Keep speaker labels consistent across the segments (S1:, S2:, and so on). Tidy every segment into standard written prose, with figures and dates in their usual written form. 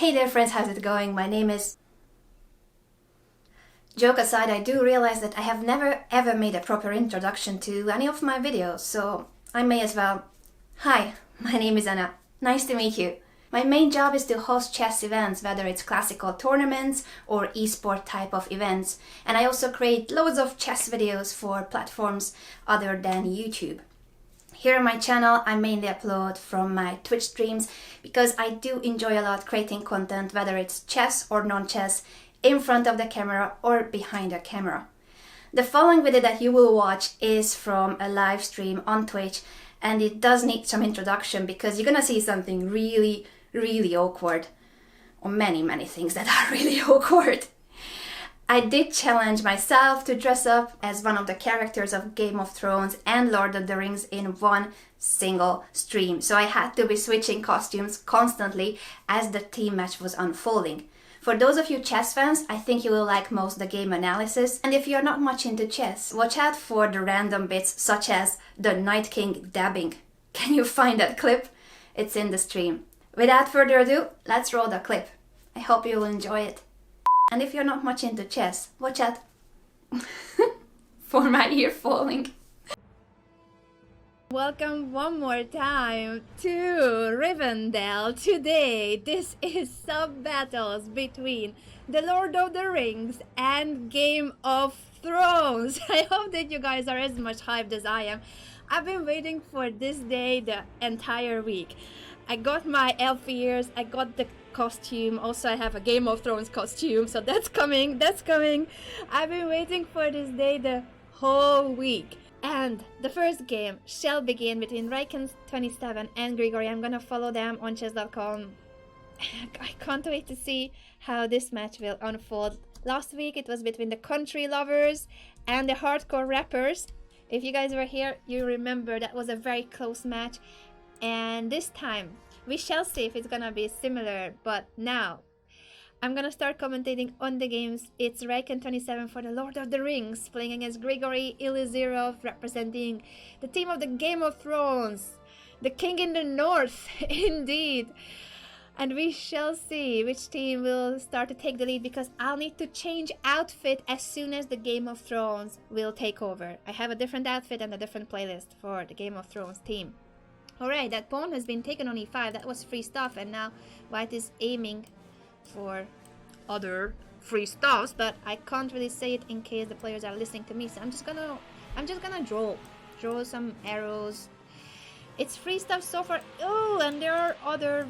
S1: Hey there friends, how's it going? My name is... Joke aside, I do realize that I have never ever made a proper introduction to any of my videos, so I may as well... Hi, my name is Anna. Nice to meet you. My main job is to host chess events, whether it's classical tournaments or esport type of events, and I also create loads of chess videos for platforms other than YouTube. Here on my channel, I mainly upload from my Twitch streams because I do enjoy a lot creating content, whether it's chess or non-chess, in front of the camera or behind the camera. The following video that you will watch is from a live stream on Twitch, and it does need some introduction because you're gonna see something really awkward, or many things that are really awkward. I did challenge myself to dress up as one of the characters of Game of Thrones and Lord of the Rings in one single stream, so I had to be switching costumes constantly as the team match was unfolding. For those of you chess fans, I think you will like most the game analysis, and if you're not much into chess, watch out for the random bits such as the Night King dabbing. Can you find that clip? It's in the stream. Without further ado, let's roll the clip. I hope you will enjoy it. And if you're not much into chess, watch out for my ear falling.
S2: Welcome one more time to Rivendell. Today, this is sub-battles between the Lord of the Rings and Game of Thrones. I hope that you guys are as much hyped as I am. I've been waiting for this day the entire week. I got my elf ears, I got the costume, also I have a Game of Thrones costume, so that's coming. I've been waiting for this day the whole week. And the first game shall begin between Raikens27 and Grigory. I'm gonna follow them on chess.com. I can't wait to see how this match will unfold. Last week it was between the country lovers and the hardcore rappers. If you guys were here, you remember that was a very close match. And this time, we shall see if it's gonna be similar, but now I'm gonna start commentating on the games. It's Raiken27 for the Lord of the Rings, playing against Grigory Ilizirov, representing the team of the Game of Thrones. The king in the north, indeed. And we shall see which team will start to take the lead, because I'll need to change outfit as soon as the Game of Thrones will take over. I have a different outfit and a different playlist for the Game of Thrones team. Alright, that pawn has been taken on e5, that was free stuff, and now white is aiming for other free stuffs, but I can't really say it in case the players are listening to me, so I'm just gonna draw some arrows. It's free stuff so far. Oh, and there are other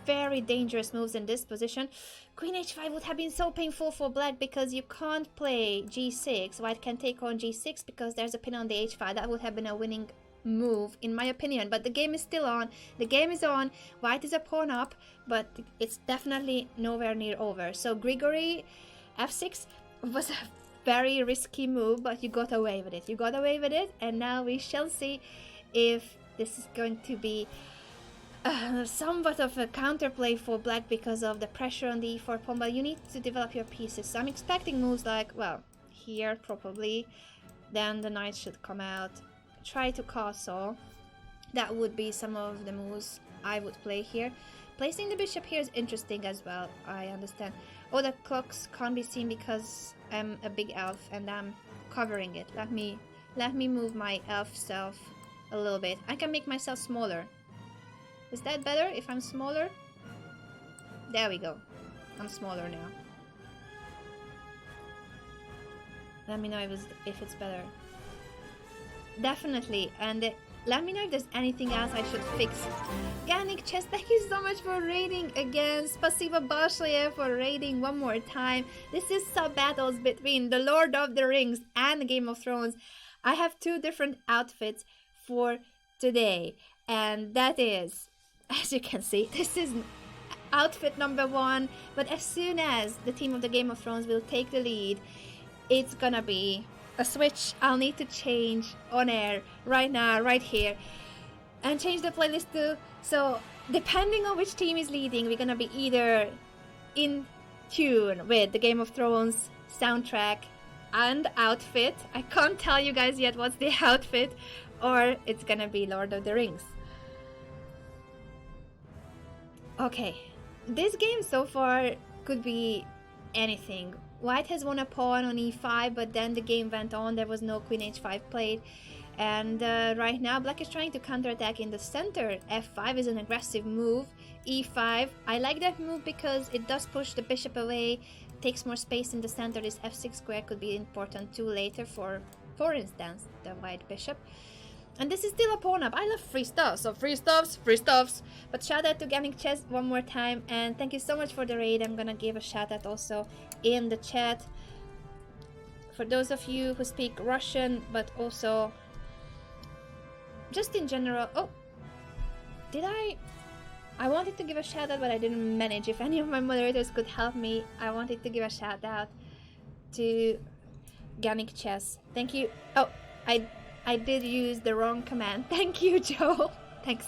S2: very dangerous moves in this position. Queen h5 would have been so painful for black because you can't play g6. White can take on g6 because there's a pin on the h5. That would have been a winning move in my opinion, but the game is still on. The game is on. White is a pawn up, but it's definitely nowhere near over. So Grigory f6 was a very risky move, but you got away with it. And now we shall see if this is going to be somewhat of a counterplay for black because of the pressure on the e4 pawn, but you need to develop your pieces. So I'm expecting moves like, well, here probably, then the knight should come out, try to castle. That would be some of the moves I would play here. Placing the bishop here is interesting as well, I understand. Oh, the clocks can't be seen because I'm a big elf and I'm covering it. Let me move my elf self a little bit. I can make myself smaller. Is that better if I'm smaller? There we go. I'm smaller now. Let me know if it's better. Definitely, and let me know if there's anything else I should fix. Ganik Chess, thank you so much for raiding again. Spasiba Bashliev for raiding one more time. This is sub-battles between the Lord of the Rings and the Game of Thrones. I have two different outfits for today, and that is, as you can see, this is outfit number 1, but as soon as the team of the Game of Thrones will take the lead, it's gonna be a switch I'll need to change on air right now, right here, and change the playlist too. So depending on which team is leading, we're gonna be either in tune with the Game of Thrones soundtrack and outfit. I can't tell you guys yet what's the outfit, or it's gonna be Lord of the Rings. Okay, This game so far could be anything. White has won a pawn on e5, but then the game went on, there was no queen h5 played. And right now black is trying to counterattack in the center. f5 is an aggressive move. e5, I like that move because it does push the bishop away, takes more space in the center. This f6 square could be important too later for instance, the white bishop. And this is still a pawn up. I love free stuff, so free stuffs. But shout out to Gaming Chess one more time, and thank you so much for the raid. I'm gonna give a shout out also in the chat. For those of you who speak Russian, but also just in general. Oh, did I wanted to give a shout out, but I didn't manage. If any of my moderators could help me, I wanted to give a shout out to Gaming Chess. Thank you. Oh, I did use the wrong command. Thank you, Joe. Thanks.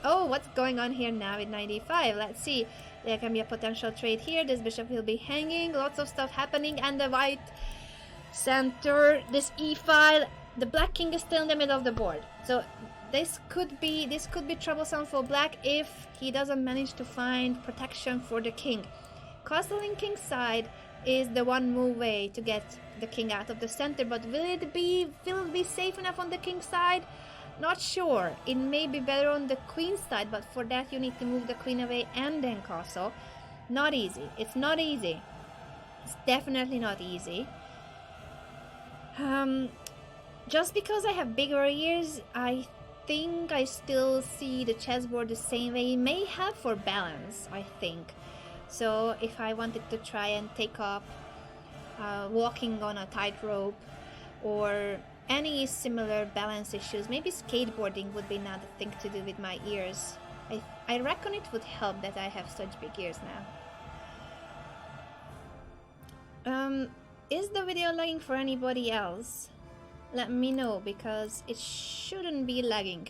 S2: Oh, what's going on here now with 95? Let's see. There can be a potential trade here. This bishop will be hanging. Lots of stuff happening. And the white center, this e-file. The black king is still in the middle of the board. So this could be troublesome for black if he doesn't manage to find protection for the king. Castling king's side is the one move way to get the king out of the center, but will it be safe enough on the king's side? Not sure. It may be better on the queen's side, but for that you need to move the queen away and then castle. Not easy. It's not easy. It's definitely not easy. Just because I have bigger ears, I think I still see the chessboard the same way. It may help for balance, I think. So if I wanted to try and take up walking on a tightrope or any similar balance issues, maybe skateboarding would be another thing to do with my ears. I reckon it would help that I have such big ears now. Is the video lagging for anybody else? Let me know, because it shouldn't be lagging.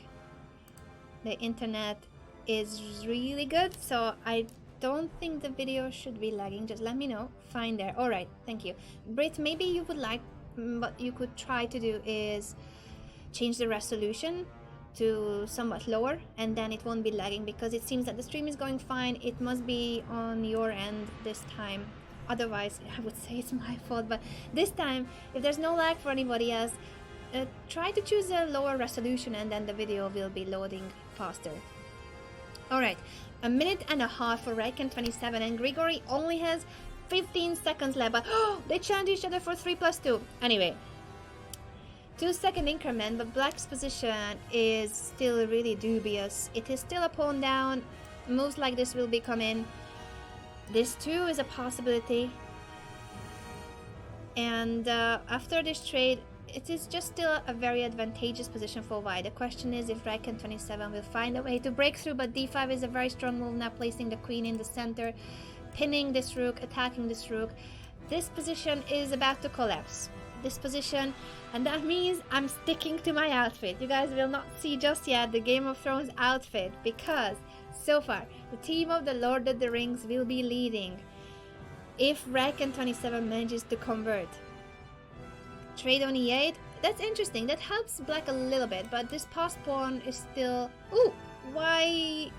S2: The internet is really good, so I don't think the video should be lagging. Just let me know. Fine there. Alright, thank you. Brit, maybe you would like, what you could try to do is change the resolution to somewhat lower, and then it won't be lagging, because it seems that the stream is going fine. It must be on your end this time. Otherwise, I would say it's my fault, but this time, if there's no lag for anybody else, try to choose a lower resolution and then the video will be loading faster. Alright, a minute and a half for Raikkonen 27, and Grigory only has 15 seconds left, but they challenge each other for 3+2. Anyway, 2-second increment, but black's position is still really dubious. It is still a pawn down. Moves like this will be coming. This too is a possibility. And after this trade, it is just still a very advantageous position for white. The question is if Raikkonen 27 will find a way to break through, but d5 is a very strong move now, placing the queen in the center, pinning this rook, attacking this rook. This position is about to collapse. This position, and that means I'm sticking to my outfit. You guys will not see just yet the Game of Thrones outfit, because so far the team of the Lord of the Rings will be leading if Raikkonen 27 manages to convert. Trade on e8, that's interesting. That helps black a little bit, but this passed pawn is still... Ooh, why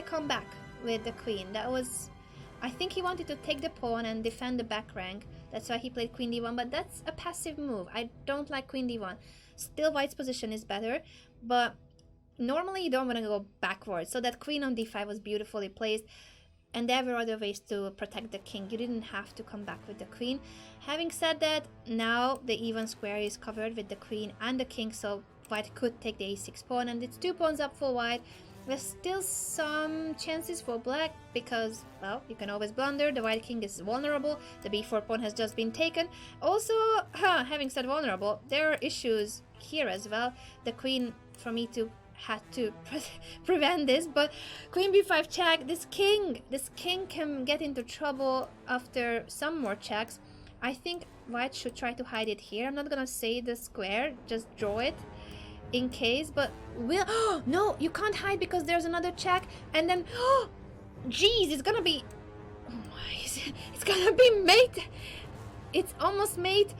S2: come back with the queen? That was... I think he wanted to take the pawn and defend the back rank. That's why he played queen d1, but that's a passive move. I don't like queen d1. Still, white's position is better, but normally you don't want to go backwards. So that queen on d5 was beautifully placed, and there were other ways to protect the king. You didn't have to come back with the queen. Having said that, now the even square is covered with the queen and the king, so white could take the a6 pawn, and it's 2 pawns up for white. There's still some chances for black because, well, you can always blunder. The white king is vulnerable. The b4 pawn has just been taken. Also, having said vulnerable, there are issues here as well. The queen from e2 had to prevent this, but queen b5 check. This king can get into trouble after some more checks. I think white should try to hide it here. I'm not gonna say the square, just draw it in case, but will... no, you can't hide because there's another check, and then... Jeez, it's gonna be... Oh my... It's gonna be mate! It's almost mate.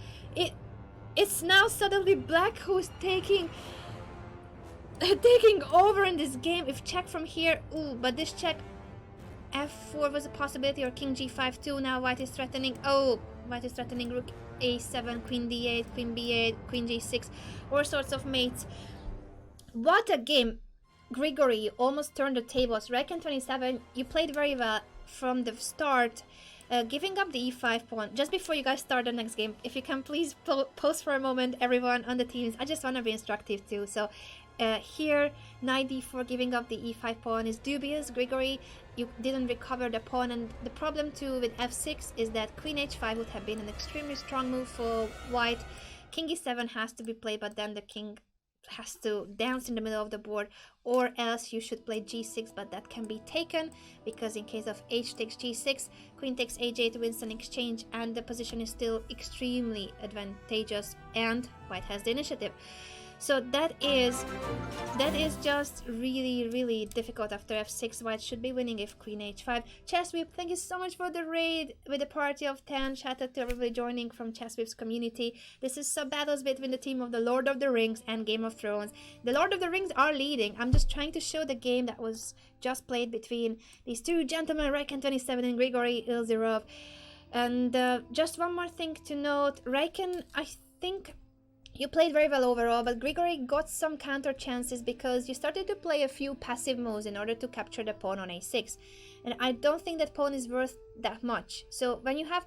S2: It's now suddenly black who's taking over in this game. If check from here... Ooh, but this check... f4 was a possibility, or king g5 too. Now white is threatening. Oh, white is threatening rook a7, queen d8, queen b8, queen g6, all sorts of mates. What a game! Grigory, you almost turned the tables. Reckon27, you played very well from the start, giving up the e5 pawn. Just before you guys start the next game, if you can please pause for a moment, everyone on the teams. I just want to be instructive too. So here, knight d4, giving up the e5 pawn is dubious. Grigory, you didn't recover the pawn, and the problem too with f6 is that queen h5 would have been an extremely strong move for white. King e7 has to be played, but then the king has to dance in the middle of the board, or else you should play g6, but that can be taken because in case of h takes g6, queen takes aj to wins an exchange, and the position is still extremely advantageous and white has the initiative. So that is just really difficult. After f6, white should be winning if queen h5. Chesswhip, thank you so much for the raid with a party of 10. Shout out to everybody joining from Chesswhip's community. This is sub battles between the team of the Lord of the Rings and Game of Thrones. The Lord of the Rings are leading. I'm just trying to show the game that was just played between these two gentlemen, Reckon27 and Grigory Ilzirov. And just one more thing to note, Reckon, I think you played very well overall, but Grigory got some counter chances because you started to play a few passive moves in order to capture the pawn on a6. And I don't think that pawn is worth that much. So when you have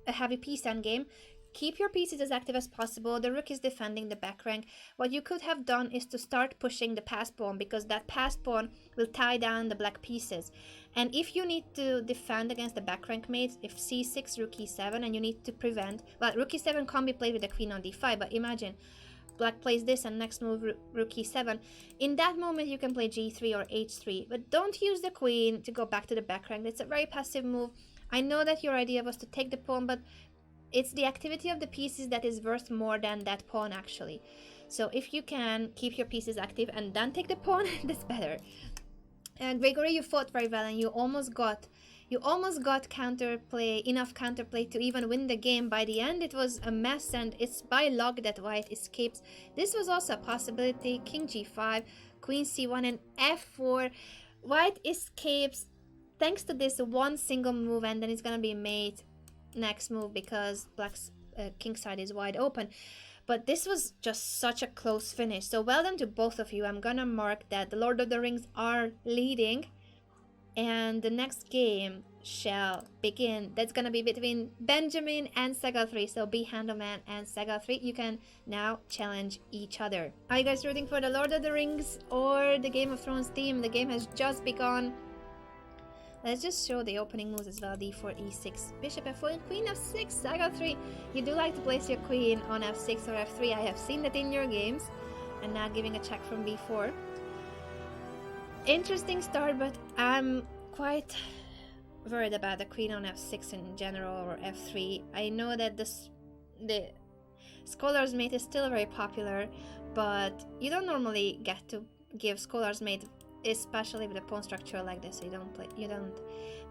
S2: a heavy piece endgame, keep your pieces as active as possible. The rook is defending the back rank. What you could have done is to start pushing the passed pawn, because that passed pawn will tie down the black pieces. And if you need to defend against the back rank mates, if c6, rook e7, and you need to prevent, well, rook e7 can't be played with the queen on d5, but imagine black plays this and next move rook e7. In that moment you can play g3 or h3, but don't use the queen to go back to the back rank. It's a very passive move. I know that your idea was to take the pawn, but it's the activity of the pieces that is worth more than that pawn actually. So if you can keep your pieces active and then take the pawn, that's better. And Grigory, you fought very well, and you almost got counterplay, enough counterplay to even win the game. By the end it was a mess, and it's by luck that white escapes. This was also a possibility. King g5, queen c1, and f4. White escapes thanks to this one single move, and then it's gonna be made next move because black's king side is wide open. But this was just such a close finish, so well done to both of you. I'm gonna mark that the Lord of the Rings are leading, and the next game shall begin. That's gonna be between Benjamin and Segal3. So be Handleman and Segal3, you can now challenge each other. Are you guys rooting for the Lord of the Rings or the Game of Thrones team? The game has just begun. Let's just show the opening moves as well. d4, e6, bishop f4, and queen f6. Segal3, you do like to place your queen on f6 or f3. I have seen that in your games. And now giving a check from b4. Interesting start, but I'm quite worried about the queen on f6 in general, or f3. I know that the Scholar's Mate is still very popular, but you don't normally get to give Scholar's Mate, especially with a pawn structure like this. You don't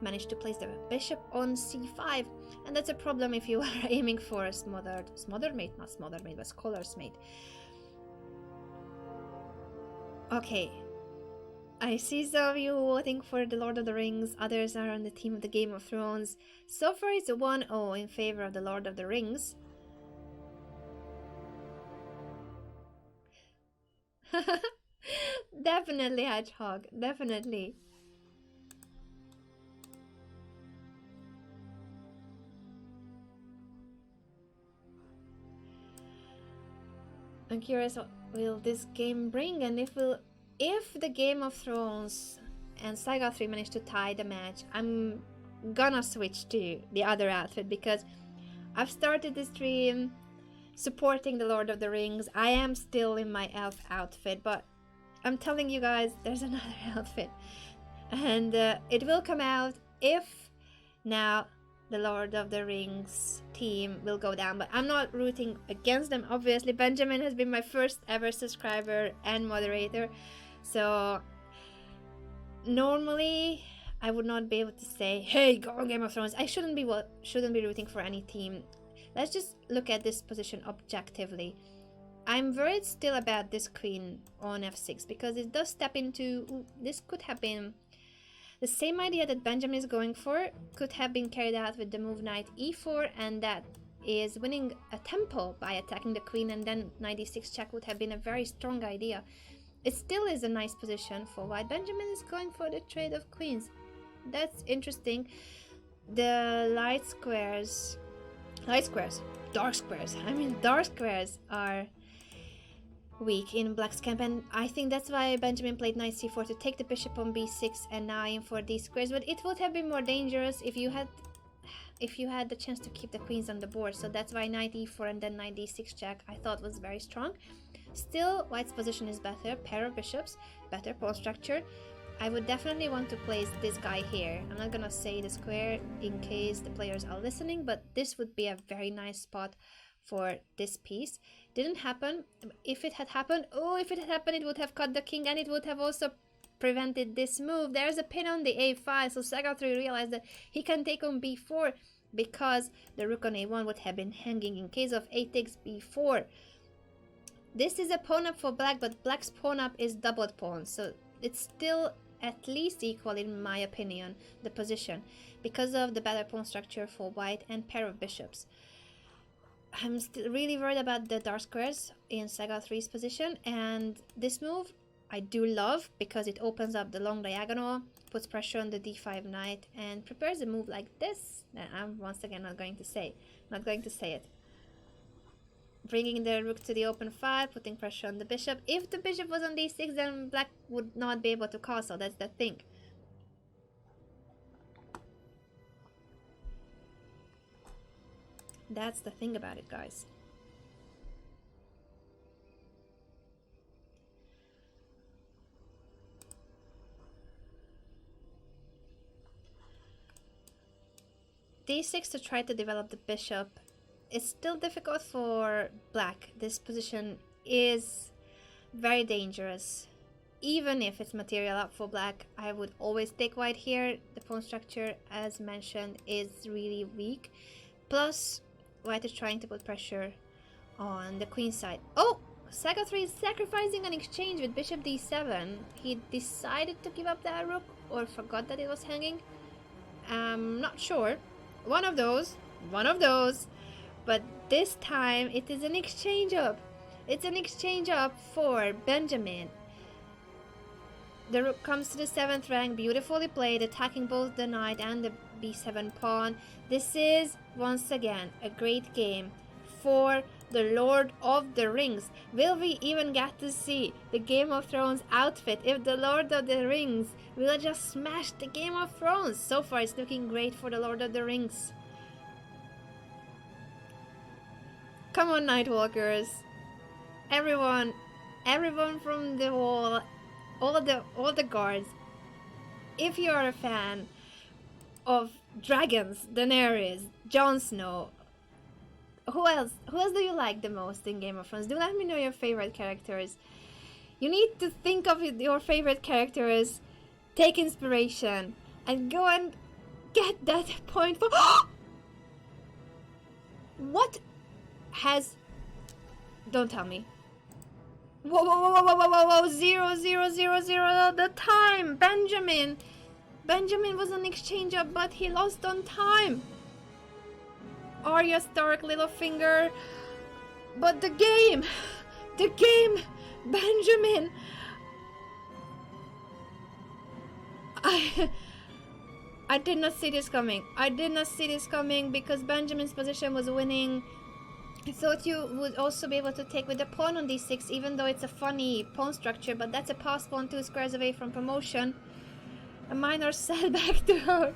S2: manage to place the bishop on c5, and that's a problem if you are aiming for a smothered mate, not smothered mate, but Scholar's Mate. Okay, I see some of you voting for the Lord of the Rings, others are on the team of the Game of Thrones. So far it's a 1-0 in favor of the Lord of the Rings. Definitely, Hedgehog, definitely. I'm curious what will this game bring, and if the Game of Thrones and Segal3 manage to tie the match, I'm gonna switch to the other outfit, because I've started this stream supporting the Lord of the Rings. I am still in my elf outfit, but I'm telling you guys, there's another outfit, and it will come out if now the Lord of the Rings team will go down. But I'm not rooting against them, obviously. Benjamin has been my first ever subscriber and moderator, so normally I would not be able to say, hey, go on Game of Thrones. I shouldn't be rooting for any team. Let's just look at this position objectively. I'm worried still about this queen on f6, because it does step into... This could have been The same idea that Benjamin is going for could have been carried out with the move knight e4, and that is winning a tempo by attacking the queen, and then knight e6 check would have been a very strong idea. It still is a nice position for white. Benjamin is going for the trade of queens. That's interesting. The dark squares are weak in black's camp, and I think that's why Benjamin played knight c4 to take the bishop on b6 and now in for these squares. But it would have been more dangerous if you had the chance to keep the queens on the board. So that's why knight e4 and then knight d6 check I thought was very strong. Still, white's position is better, pair of bishops, better pawn structure. I would definitely want to place this guy here. I'm not gonna say the square in case the players are listening, but this would be a very nice spot for this piece. Didn't happen. If it had happened, it would have cut the king, and it would have also prevented this move. There's a pin on the a5, so Saga 3 realized that he can take on b4 because the rook on a1 would have been hanging in case of a takes b4. This is a pawn up for black, but black's pawn up is doubled pawn, so it's still at least equal in my opinion, the position, because of the better pawn structure for white and pair of bishops. I'm still really worried about the dark squares in Saga 3's position, and this move I do love because it opens up the long diagonal, puts pressure on the d5 knight, and prepares a move like this that I'm once again not going to say it. Bringing the rook to the open file, putting pressure on the bishop. If the bishop was on d6, then black would not be able to castle, that's the thing. That's the thing about it, guys. d6 to try to develop the bishop. It's still difficult for black. This position is very dangerous. Even if it's material up for black, I would always take white here. The pawn structure, as mentioned, is really weak. Plus, white is trying to put pressure on the queen side. Oh! Saga 3 is sacrificing an exchange with bishop d7. He decided to give up that rook or forgot that it was hanging. I'm not sure. One of those. But this time it is an exchange up. It's an exchange up for Benjamin. The rook comes to the 7th rank, beautifully played, attacking both the knight and the b7 pawn. This is, once again, a great game for the Lord of the Rings. Will we even get to see the Game of Thrones outfit if the Lord of the Rings will just smash the Game of Thrones? So far it's looking great for the Lord of the Rings. Come on, Nightwalkers. Everyone from the wall, all the guards. If you are a fan of dragons, Daenerys, Jon Snow, who else do you like the most in Game of Thrones? Do let me know your favorite characters. You need to think of your favorite characters, take inspiration, and go and get that point for. What has? Don't tell me. Whoa! 0, 0, 0, 0. The time, Benjamin was an exchange up, but he lost on time. Arya Stark, Littlefinger, but the game, Benjamin. I did not see this coming. Because Benjamin's position was winning. I thought you would also be able to take with the pawn on d6, even though it's a funny pawn structure, but that's a pass pawn 2 squares away from promotion. A minor setback to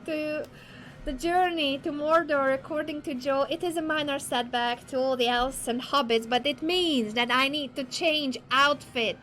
S2: the journey to Mordor, according to Joe. It is a minor setback to all the elves and hobbits, but it means that I need to change outfit.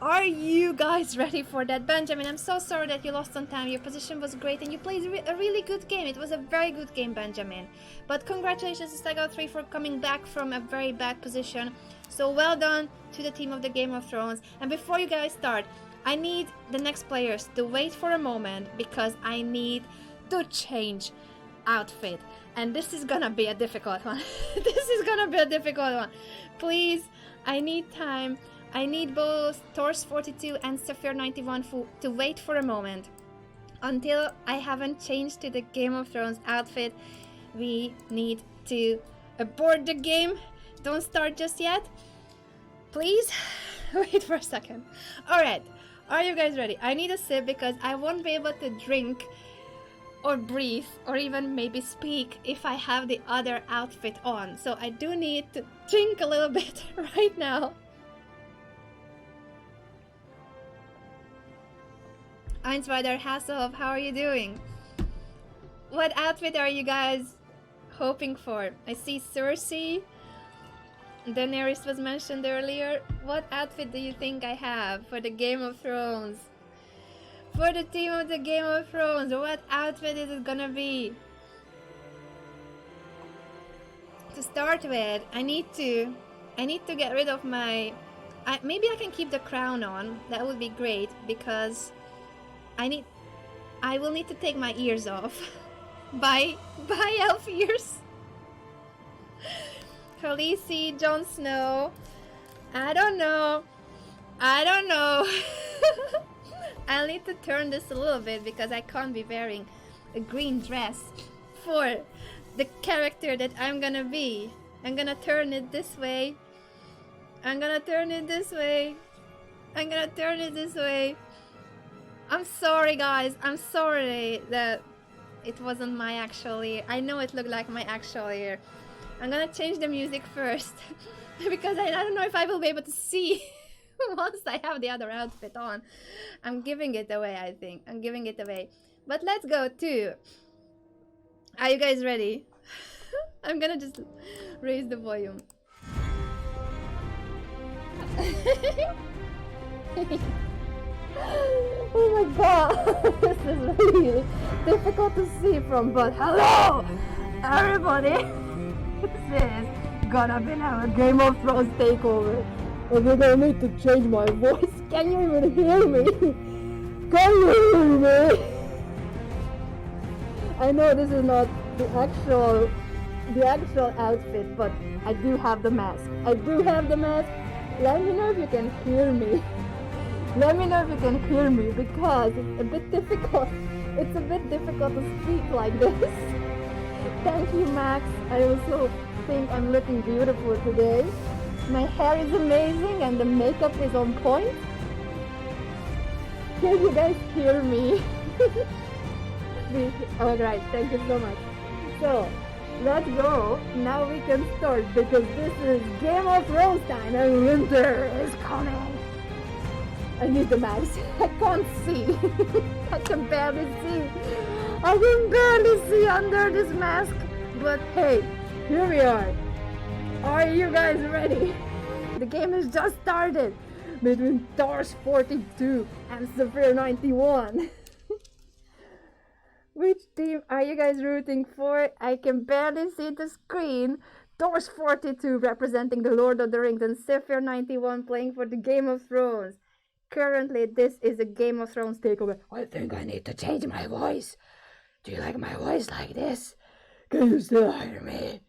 S2: Are you guys ready for that? Benjamin, I'm so sorry that you lost on time. Your position was great and you played a really good game. It was a very good game, Benjamin. But congratulations to Saga 3 for coming back from a very bad position. So well done to the team of the Game of Thrones. And before you guys start, I need the next players to wait for a moment because I need to change outfit. And this is gonna be a difficult one. Please, I need time. I need both Thors 42 and Saphir 91 to wait for a moment. until I haven't changed to the Game of Thrones outfit, we need to abort the game. Don't start just yet. Please wait for a second. Alright, are you guys ready? I need a sip because I won't be able to drink or breathe or even maybe speak if I have the other outfit on. So I do need to drink a little bit right now. Einsweider Hasselhoff, how are you doing? What outfit are you guys hoping for? I see Cersei. Daenerys was mentioned earlier. What outfit do you think I have for the Game of Thrones? For the team of the Game of Thrones, what outfit is it gonna be? To start with, I need to get rid of my... maybe I can keep the crown on. That would be great because I will need to take my ears off. Bye elf ears. Khaleesi, Jon Snow. I don't know. I'll need to turn this a little bit because I can't be wearing a green dress for the character that I'm gonna be. I'm gonna turn it this way. I'm gonna turn it this way. I'm sorry guys, I'm sorry that it wasn't my actual ear. I know it looked like my actual ear. I'm gonna change the music first because I don't know if I will be able to see once I have the other outfit on. I'm giving it away, I think. I'm giving it away. But let's go to... Are you guys ready? I'm gonna just raise the volume. Oh my god, this is really difficult to see from, but hello everybody. This is gonna be our Game of Thrones takeover. And we're gonna need to change my voice. Can you even hear me? Can you hear me? I know this is not the actual outfit, but I do have the mask. Let me know if you can hear me. Because it's a bit difficult. It's a bit difficult to speak like this. Thank you, Max. I also think I'm looking beautiful today. My hair is amazing and the makeup is on point. Can you guys hear me? Alright, thank you so much. So, let's go. Now we can start because this is Game of Thrones time and winter is coming. I need the mask. I can't see. I can barely see under this mask. But hey, here we are. Are you guys ready? The game has just started between Thors 42 and Severe 91. Which team are you guys rooting for? I can barely see the screen. Thors 42 representing the Lord of the Rings and Severe 91 playing for the Game of Thrones. Currently, this is a Game of Thrones takeover. I think I need to change my voice. Do you like my voice like this? Can you still hear me?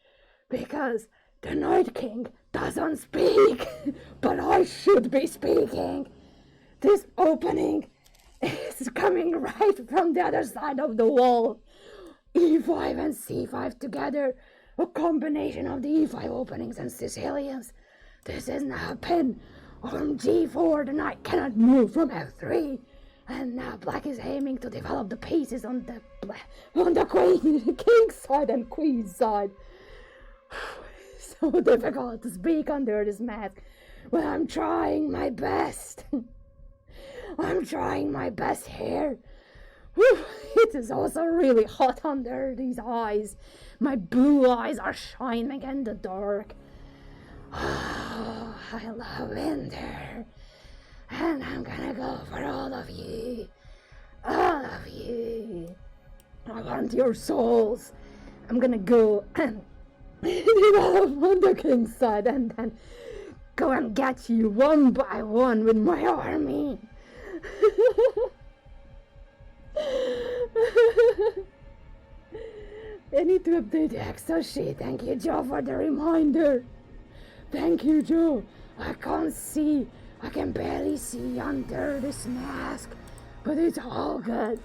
S2: Because the Night King doesn't speak, but I should be speaking. This opening is coming right from the other side of the wall. E5 and C5 together, a combination of the E5 openings and Sicilians. This is now a pin on G4. The knight cannot move from F3. And now black is aiming to develop the pieces on the queen, king's side and queen's side. So difficult to speak under this mask. Well, I'm trying my best. I'm trying my best here. It is also really hot under these eyes. My blue eyes are shining in the dark. Oh, I love winter. And I'm gonna go for all of you. All of you. I want your souls. I'm gonna go and develop on the king's side and then go and get you one by one with my army. I need to update the Excel sheet. Thank you, Joe, for the reminder. Thank you, Joe. I can't see. I can barely see under this mask, but it's all good.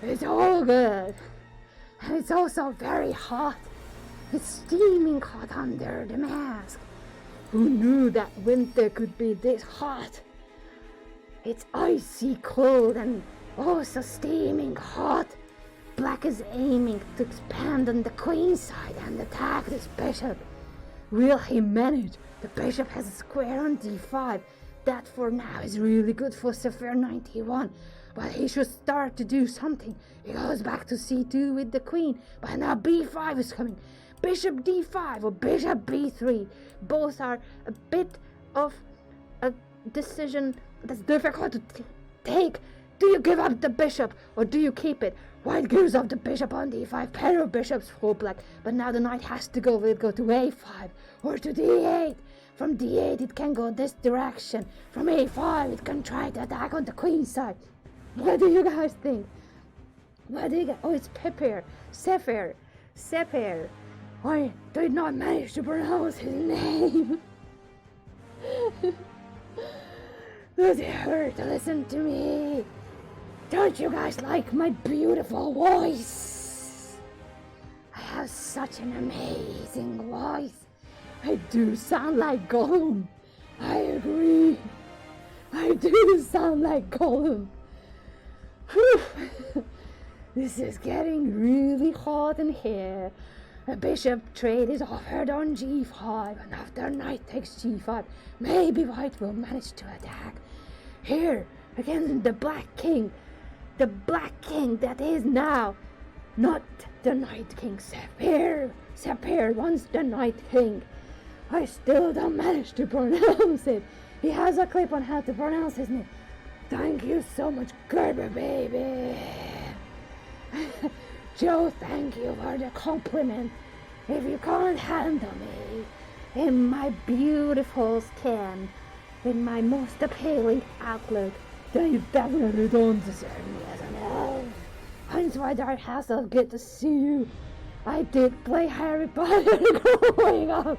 S3: It's all good. And it's also very hot. It's steaming hot under the mask. Who knew that winter could be this hot? It's icy cold and also steaming hot. Black is aiming to expand on the queen's side and attack this bishop. Will he manage? The bishop has a square on d5. That for now is really good for Sapphire 91. But he should start to do something. He goes back to c2 with the queen. But now b5 is coming. Bishop d5 or bishop b3. Both are a bit of a decision that's difficult to take. Do you give up the bishop or do you keep it? White gives up the bishop on d5. Pair of bishops for black. But now the knight has to go. Will it go to a5 or to d8? From d8 it can go this direction. From a5 it can try to attack on the queen's side. What do you guys think? What do you guys? Oh, it's Pepper. Sapphire. I did not manage to pronounce his name. Does it hurt to listen to me? Don't you guys like my beautiful voice? I have such an amazing voice. I do sound like Gollum. I agree. I do sound like Gollum. Whew. This is getting really hot in here. A bishop trade is offered on g5, and after knight takes g5, maybe white will manage to attack. Here, against the black king. The black king that is now not the night king. Sapphire wants the night king. I still don't manage to pronounce it. He has a clip on how to pronounce his name. Thank you so much, Gerber baby. Joe, thank you for the compliment. If you can't handle me in my beautiful skin, in my most appealing outlook, then you definitely don't deserve me as an elf. Heinz Dark Hassel, good to see you. I did play Harry Potter growing up.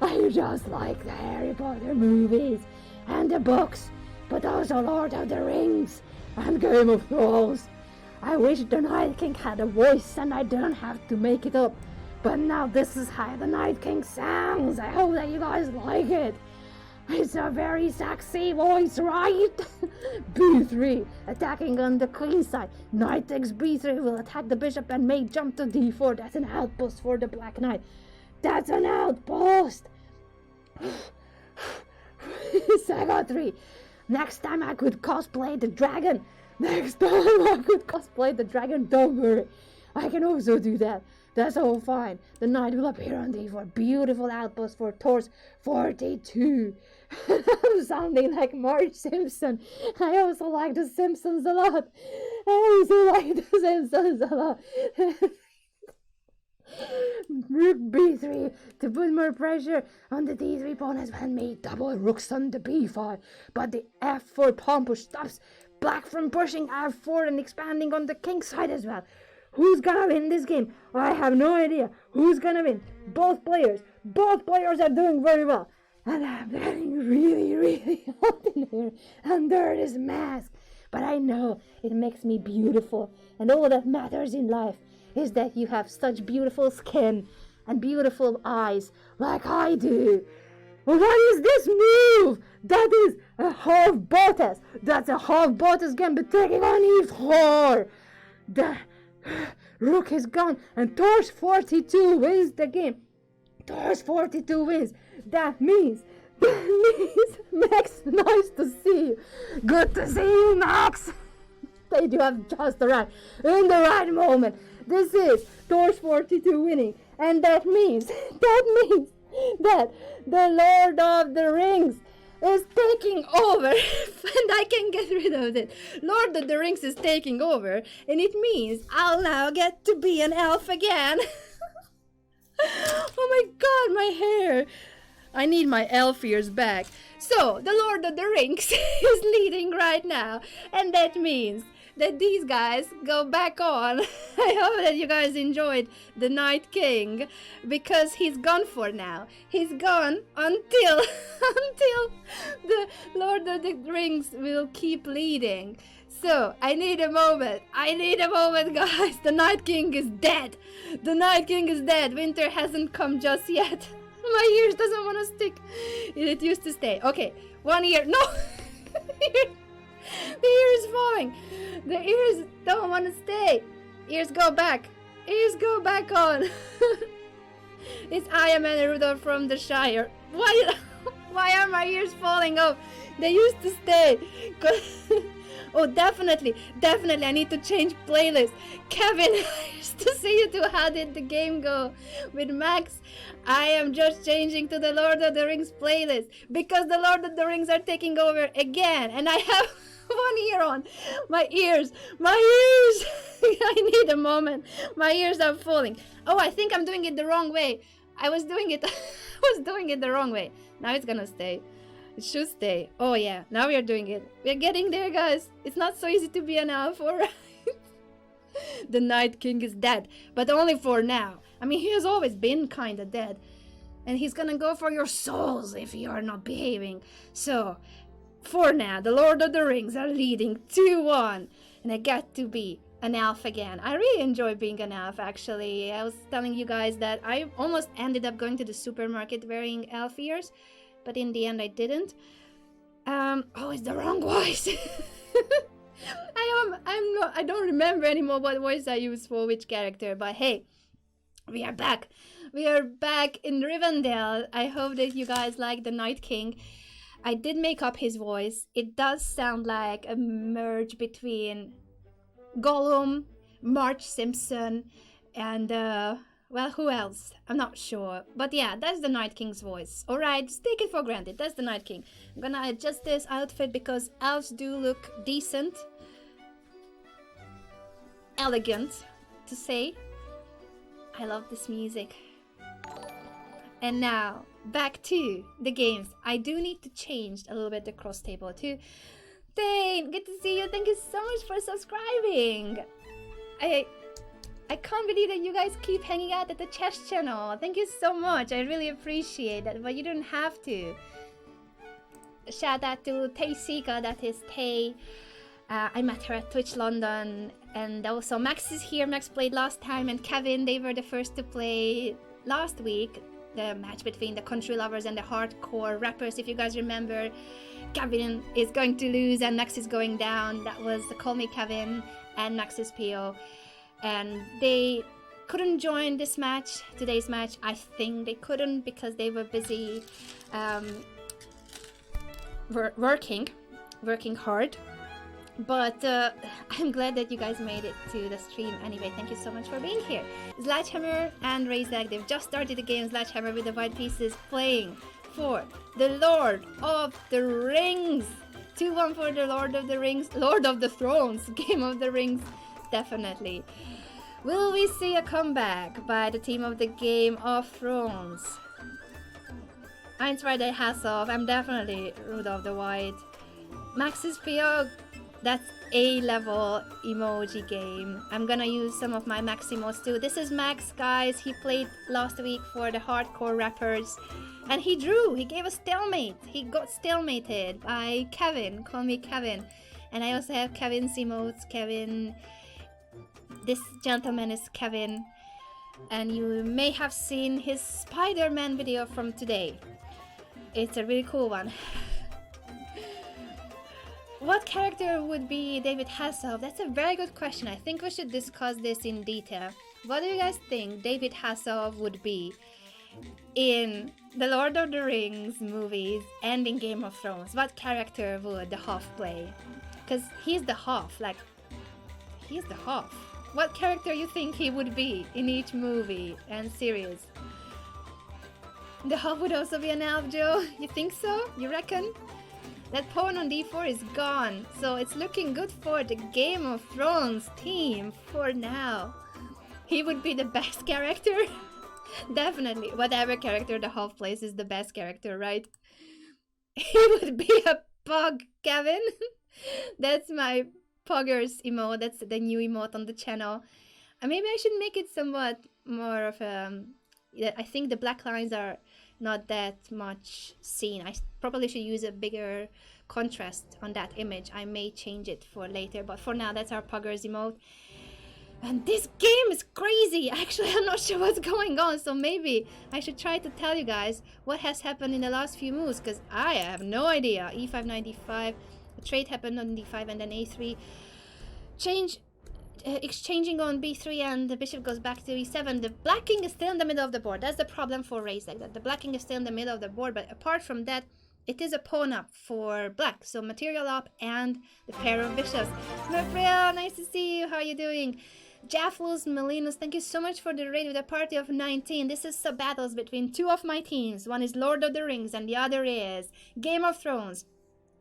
S3: I just like the Harry Potter movies and the books, but also Lord of the Rings and Game of Thrones. I wish the Night King had a voice and I didn't have to make it up. But now this is how the Night King sounds. I hope that you guys like it. It's a very sexy voice, right? b3, attacking on the queen side. Knight takes b3 will attack the bishop and may jump to d4. That's an outpost for the black knight. That's an outpost. Saga 3. Next time I could cosplay the dragon. Don't worry. I can also do that. That's all fine. The knight will appear on d4. Beautiful outpost for Thor's 42. I'm sounding like Marge Simpson. I also like the Simpsons a lot. Rook b3 to put more pressure on the d3 pawn as well. Made double rooks on the b5, but the f4 pawn push stops black from pushing f4 and expanding on the king side as well. Who's gonna win this game? I have no idea. Who's gonna win? Both players are doing very well, and I'm getting really hot in here under this mask. But I know it makes me beautiful, and all that matters in life is that you have such beautiful skin and beautiful eyes like I do. What is this move? That is a half Bottas. That's a half Bottas can be taking on e4. The rook is gone and Thor's 42 wins the game. Thor's 42 wins. That means Max, nice to see you. Good to see you, Max. You have just arrived in the right moment. This is Thor's 42 winning, and that means that the Lord of the Rings is taking over, and I can get rid of it. Lord of the Rings is taking over, and it means I'll now get to be an elf again. Oh my god, my hair. I need my elf ears back. So, the Lord of the Rings is leading right now, and that means that these guys go back on. I hope that you guys enjoyed the Night King, because he's gone for now. He's gone until the Lord of the Rings will keep leading.
S2: So, I need a moment. I need a moment, guys. The Night King is dead. The Night King is dead. Winter hasn't come just yet. My ears doesn't want to stick. It used to stay. Okay, 1 ear. No! The ear is falling. The ears don't want to stay. Ears go back. Ears go back on. It's I am Rudolf from the Shire. Why are my ears falling off? They used to stay. Oh, definitely. I need to change playlist. Kevin, I used to see you too. How did the game go with Max? I am just changing to the Lord of the Rings playlist because the Lord of the Rings are taking over again, and I have 1 ear on. My ears. I need a moment. My ears are falling. Oh, I think I'm doing it the wrong way. I was doing it the wrong way. Now it's gonna stay. It should stay. Oh yeah, now we are doing it. We're getting there, guys. It's not so easy to be an elf, alright? The Night King is dead, but only for now. I mean, he has always been kinda dead. And he's gonna go for your souls if you are not behaving. So, for now, the Lord of the Rings are leading 2-1. And I get to be an elf again. I really enjoy being an elf, actually. I was telling you guys that I almost ended up going to the supermarket wearing elf ears, but in the end I didn't. Oh, it's the wrong voice. I don't remember anymore what voice I used for which character, but hey, we are back. We are back in Rivendell. I hope that you guys like the Night King. I did make up his voice. It does sound like a merge between Gollum, Marge Simpson, and well, who else? I'm not sure. But yeah, that's the Night King's voice. Alright, just take it for granted. That's the Night King. I'm gonna adjust this outfit because elves do look decent. Elegant, to say. I love this music. And now, back to the games. I do need to change a little bit the cross table too. Dane, good to see you. Thank you so much for subscribing. I can't believe that you guys keep hanging out at the chess channel. Thank you so much. I really appreciate that, but you don't have to. Shout out to Tay Sika, that is Tay. I met her at Twitch London, and also Max is here. Max played last time, and Kevin, they were the first to play last week. The match between the country lovers and the hardcore rappers. If you guys remember, Kevin is going to lose and Max is going down. That was the Call Me Kevin and Max's PO. And they couldn't join this match, today's match. I think they couldn't because they were busy working hard. But I'm glad that you guys made it to the stream anyway. Thank you so much for being here. Sledgehammer and Razak, they've just started the game. Sledgehammer with the white pieces playing for the Lord of the Rings. 2-1 for the Lord of the Rings. Lord of the Thrones. Game of the Rings. Definitely. Will we see a comeback by the team of the Game of Thrones? Einzweide Hasselhoff. I'm definitely Rudolf the White. Max's PO. That's A-level emoji game. I'm gonna use some of my Max emotes too. This is Max, guys. He played last week for the hardcore rappers. And he drew. He gave a stalemate. He got stalemated by Kevin. Call Me Kevin. And I also have Kevin's emotes. Kevin. This gentleman is Kevin. And you may have seen his Spider-Man video from today. It's a really cool one. What character would be David Hasselhoff? That's a very good question. I think we should discuss this in detail. What do you guys think David Hasselhoff would be in the Lord of the Rings movies and in Game of Thrones? What character would the Hoff play? Because he's the Hoff, like, he's the Hoff. What character you think he would be in each movie and series? The Hoff would also be an elf, Joe? You think so? You reckon? That pawn on d4 is gone, so it's looking good for the Game of Thrones team for now. He would be the best character. Definitely, whatever character the Hoff plays is the best character, right? He would be a pug, Kevin. That's my Poggers emote. That's the new emote on the channel. Maybe I should make it somewhat more of a... I think the black lines are not that much seen. I probably should use a bigger contrast on that image. I may change it for later, but for now that's our Puggers emote. And this game is crazy. Actually, I'm not sure what's going on, so maybe I should try to tell you guys what has happened in the last few moves, because I have no idea. E5, knight d5, a trade happened on d5 and then a3. Exchanging on b3 and the bishop goes back to e7. The black king is still in the middle of the board. That's the problem for race like that. The black king is still in the middle of the board, but apart from that, it is a pawn up for black. So material up and the pair of bishops. Mapril, nice to see you. How are you doing? Jafflus, Melinos, thank you so much for the raid with a party of 19. This is sub battles between two of my teams. One is Lord of the Rings and the other is Game of Thrones.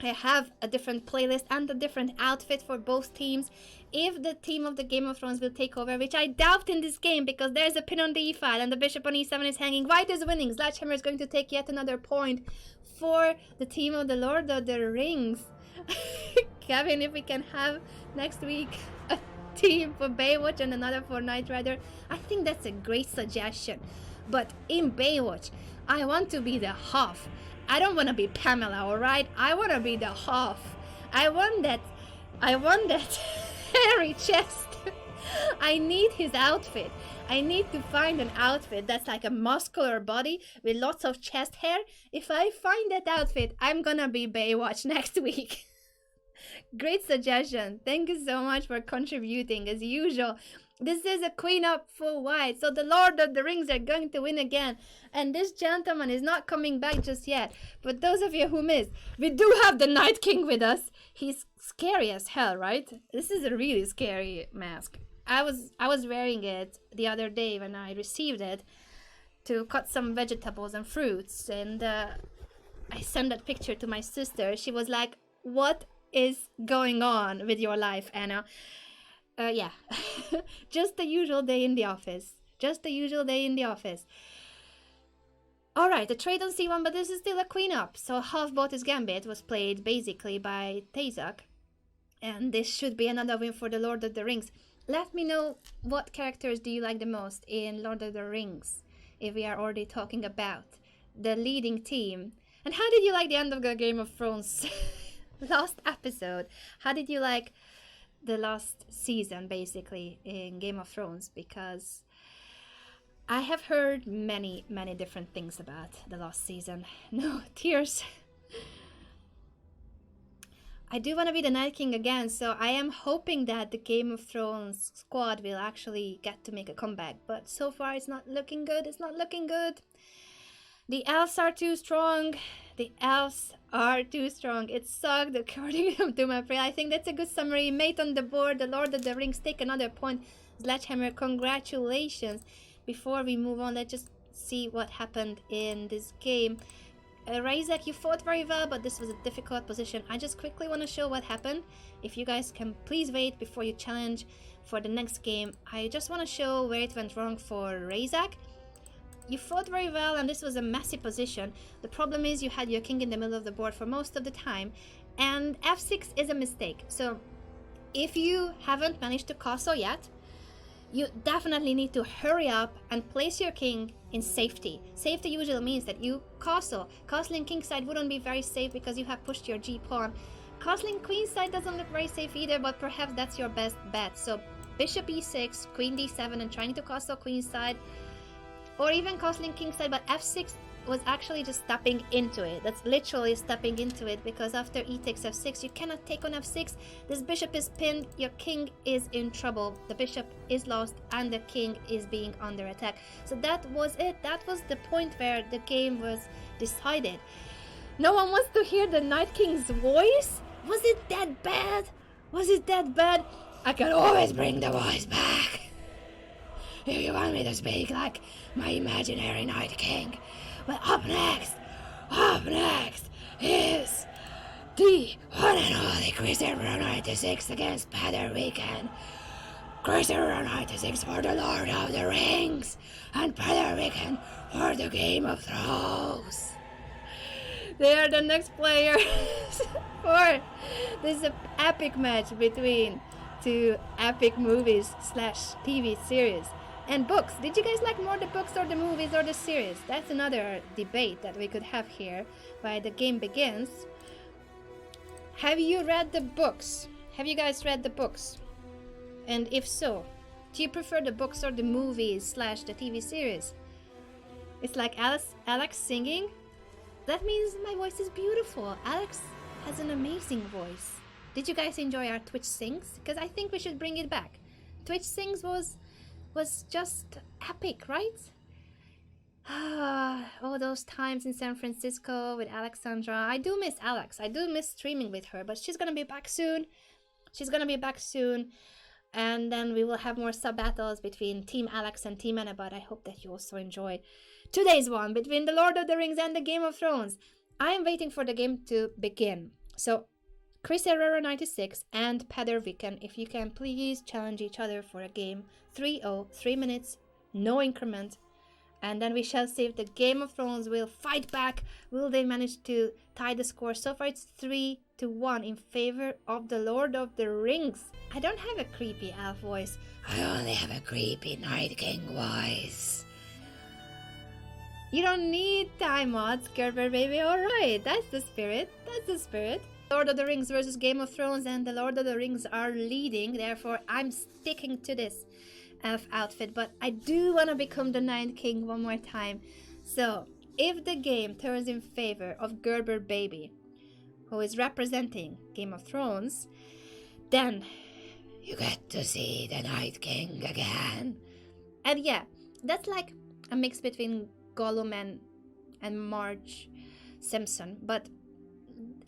S2: I have a different playlist and a different outfit for both teams. If the team of the Game of Thrones will take over, which I doubt in this game because there's a pin on the e-file and the bishop on e7 is hanging. White is winning. Sledgehammer is going to take yet another point for the team of the Lord of the Rings. Kevin, if we can have next week a team for Baywatch and another for Knight Rider, I think that's a great suggestion. But in Baywatch, I want to be the Hoff. I don't want to be Pamela, alright? I want to be the Hoff. I want that hairy chest. I need his outfit. I need to find an outfit that's like a muscular body with lots of chest hair. If I find that outfit, I'm gonna be Baywatch next week. Great suggestion. Thank you so much for contributing as usual. This is a queen up for white, so the Lord of the Rings are going to win again. And this gentleman is not coming back just yet. But those of you who missed, we do have the Night King with us. He's scary as hell, right? This is a really scary mask. I was wearing it the other day when I received it to cut some vegetables and fruits. And I sent that picture to my sister. She was like, "What is going on with your life, Anna?" Yeah, just the usual day in the office. Just the usual day in the office. Alright, the trade on c1, but this is still a queen up. So half Botis Gambit was played basically by Tazak. And this should be another win for the Lord of the Rings. Let me know what characters do you like the most in Lord of the Rings, if we are already talking about the leading team. And how did you like the end of the Game of Thrones last episode? How did you like the last season basically in Game of Thrones? Because I have heard many different things about the last season. No tears. I do want to be the Night King again, so I am hoping that the Game of Thrones squad will actually get to make a comeback, but so far it's not looking good. It's not looking good. The elves are too strong. The elves are too strong. It sucked according to my prayer. I think that's a good summary. Mate on the board. The Lord of the Rings take another point. Sledgehammer, congratulations. Before we move on, let's just see what happened in this game. Razak, you fought very well, but this was a difficult position. I just quickly want to show what happened. If you guys can please wait before you challenge for the next game. I just want to show where it went wrong for Razak. You fought very well and this was a messy position. The problem is you had your king in the middle of the board for most of the time, and f6 is a mistake. So if you haven't managed to castle yet, you definitely need to hurry up and place your king in safety. Safety usually means that you castle. Castling kingside wouldn't be very safe because you have pushed your g-pawn. Castling queenside doesn't look very safe either, but perhaps that's your best bet. So bishop e6, queen d7 and trying to castle queenside, or even castling kingside, but f6 was actually just stepping into it. That's literally stepping into it, because after e takes f6, you cannot take on f6. This bishop is pinned, your king is in trouble. The bishop is lost and the king is being under attack. So that was it. That was the point where the game was decided. No one wants to hear the Night King's voice? Was it that bad? Was it that bad? I can always bring the voice back. If you want me to speak like my imaginary Night King. But up next is the one and only Christopher 96 against Peter Weekend. Christopher 96 for the Lord of the Rings, and Peter Weekend for the Game of Thrones. They are the next players for this epic match between two epic movies / TV series. And books. Did you guys like more the books or the movies or the series? That's another debate that we could have here while the game begins. Have you read the books? Have you guys read the books? And if so, do you prefer the books or the movies / the TV series? It's like Alex singing. That means my voice is beautiful. Alex has an amazing voice. Did you guys enjoy our Twitch Sings? Because I think we should bring it back. Twitch Sings was just epic, right? All those times in San Francisco with Alexandra. I do miss Alex. I do miss streaming with her, but she's gonna be back soon. And then we will have more sub battles between Team Alex and Team Anna, but I hope that you also enjoy today's one between the Lord of the Rings and the Game of Thrones. I am waiting for the game to begin. So, Chris Herrera 96 and Peder Viken, if you can please challenge each other for a game. 3-0, 3 minutes, no increment. And then we shall see if the Game of Thrones will fight back. Will they manage to tie the score? So far it's 3-1 in favor of the Lord of the Rings. I don't have a creepy elf voice. I only have a creepy Night King voice. You don't need time mods, Gerber baby. Alright, that's the spirit. Lord of the Rings versus Game of Thrones, and the Lord of the Rings are leading. Therefore, I'm sticking to this elf outfit, but I do want to become the Night King one more time. So if the game turns in favor of Gerber baby, who is representing Game of Thrones, then you get to see the Night King again. And yeah, that's like a mix between Gollum and Marge Simpson, but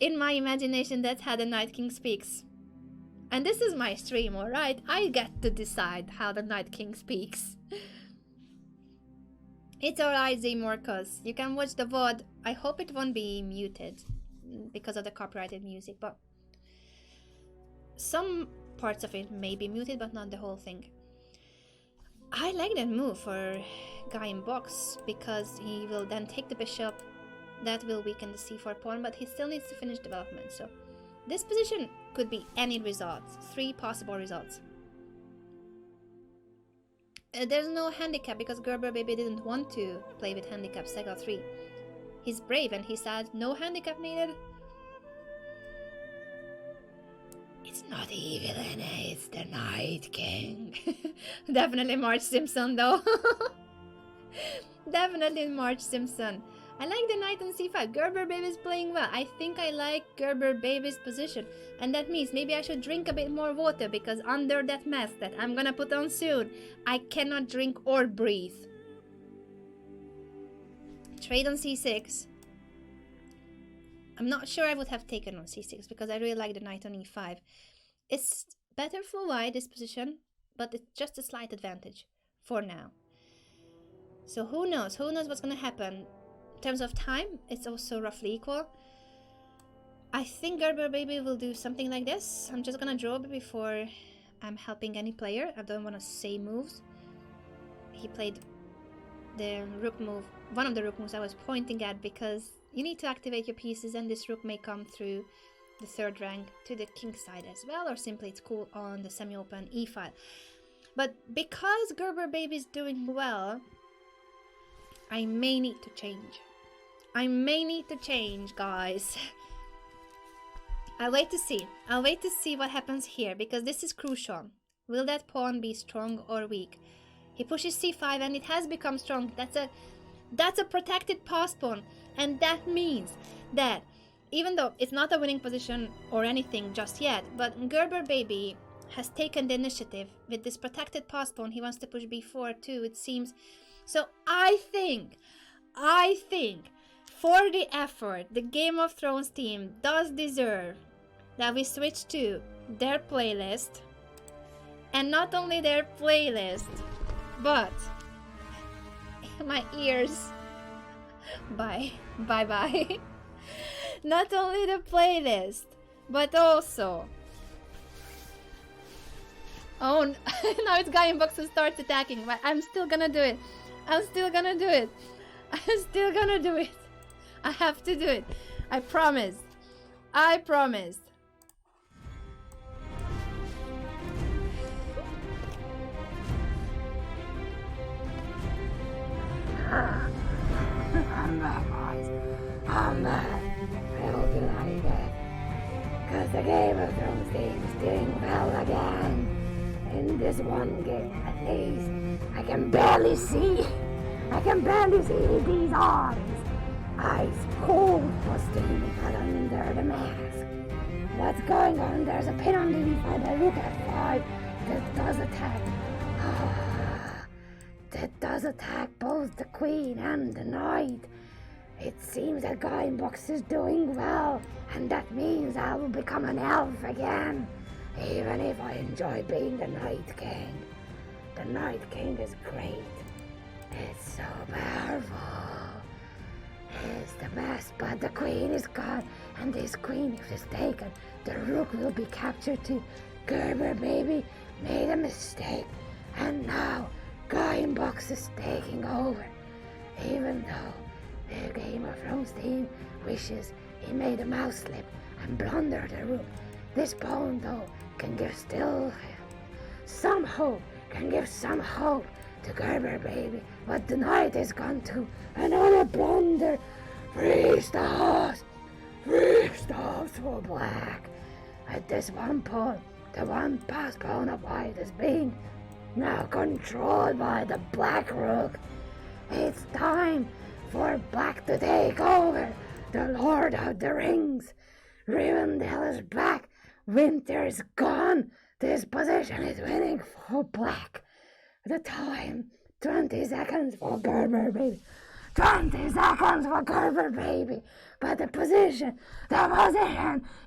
S2: in my imagination that's how the Night King speaks. And this is my stream, alright? I get to decide how the Night King speaks. It's alright, Zmorcos. You can watch the VOD. I hope it won't be muted because of the copyrighted music, but some parts of it may be muted, but not the whole thing. I like that move for guy in box because he will then take the bishop. That will weaken the c4 pawn, but he still needs to finish development, so this position could be any results. 3 possible results. There's no handicap because Gerber baby didn't want to play with handicap Sega 3. He's brave and he said no handicap needed. It's not evil, it's the Night King. Definitely Marge Simpson though. Definitely Marge Simpson. I like the knight on c5. Gerber baby's playing well. I think I like Gerber baby's position. And that means maybe I should drink a bit more water because under that mask that I'm gonna put on soon, I cannot drink or breathe. Trade on c6. I'm not sure I would have taken on c6 because I really like the knight on e5. It's better for white, this position, but it's just a slight advantage for now. So who knows? Who knows what's gonna happen? In terms of time, it's also roughly equal. I think Gerber baby will do something like this. I'm just gonna draw before I'm helping any player. I don't want to say moves. He played the rook move, one of the rook moves I was pointing at, because you need to activate your pieces and this rook may come through the third rank to the king side as well, or simply it's cool on the semi-open e file. But because Gerber baby is doing well, I may need to change. I may need to change, guys. I'll wait to see. I'll wait to see what happens here, because this is crucial. Will that pawn be strong or weak? He pushes c5 and it has become strong. That's a protected pass pawn. And that means that even though it's not a winning position or anything just yet, but Gerber baby has taken the initiative with this protected pass pawn. He wants to push b4 too, it seems. So I think for the effort, the Game of Thrones team does deserve that we switch to their playlist. And not only their playlist, but my ears. Bye. Not only the playlist, but also... Oh, now it's guy in box who starts attacking, but I'm still gonna do it. I'm still gonna do it. I have to do it. I promise. I promise.
S3: I'm back, boys. I'm back. I hope you like it. because the Game of Thrones team is doing well again. In this one game, at least, I can barely see these eyes. Ice cold busting under the mask. What's going on? There's a pin underneath and I look at 5 that does attack. That does attack both the Queen and the Knight. It seems that Guy in Box is doing well, and that means I will become an elf again, even if I enjoy being the Night King. The Night King is great. It's so powerful. It's the best, but the Queen is gone, and this Queen, if it's taken, the Rook will be captured too. Gerber baby made a mistake, and now Guy in Box is taking over, even though the Game of Thrones team wishes he made a mouse slip and blundered the Rook. This poem, though, can give some hope to Gerber baby, but the night is gone too. Another blunder. Freeze the house for black. At this one point, the one past pawn of white is being now controlled by the Black Rook. It's time for Black to take over. The Lord of the Rings. Rivendell is back. Winter is gone. This position is winning for Black. The time, 20 seconds for Gerber baby. 20 seconds for Gerber baby. But the position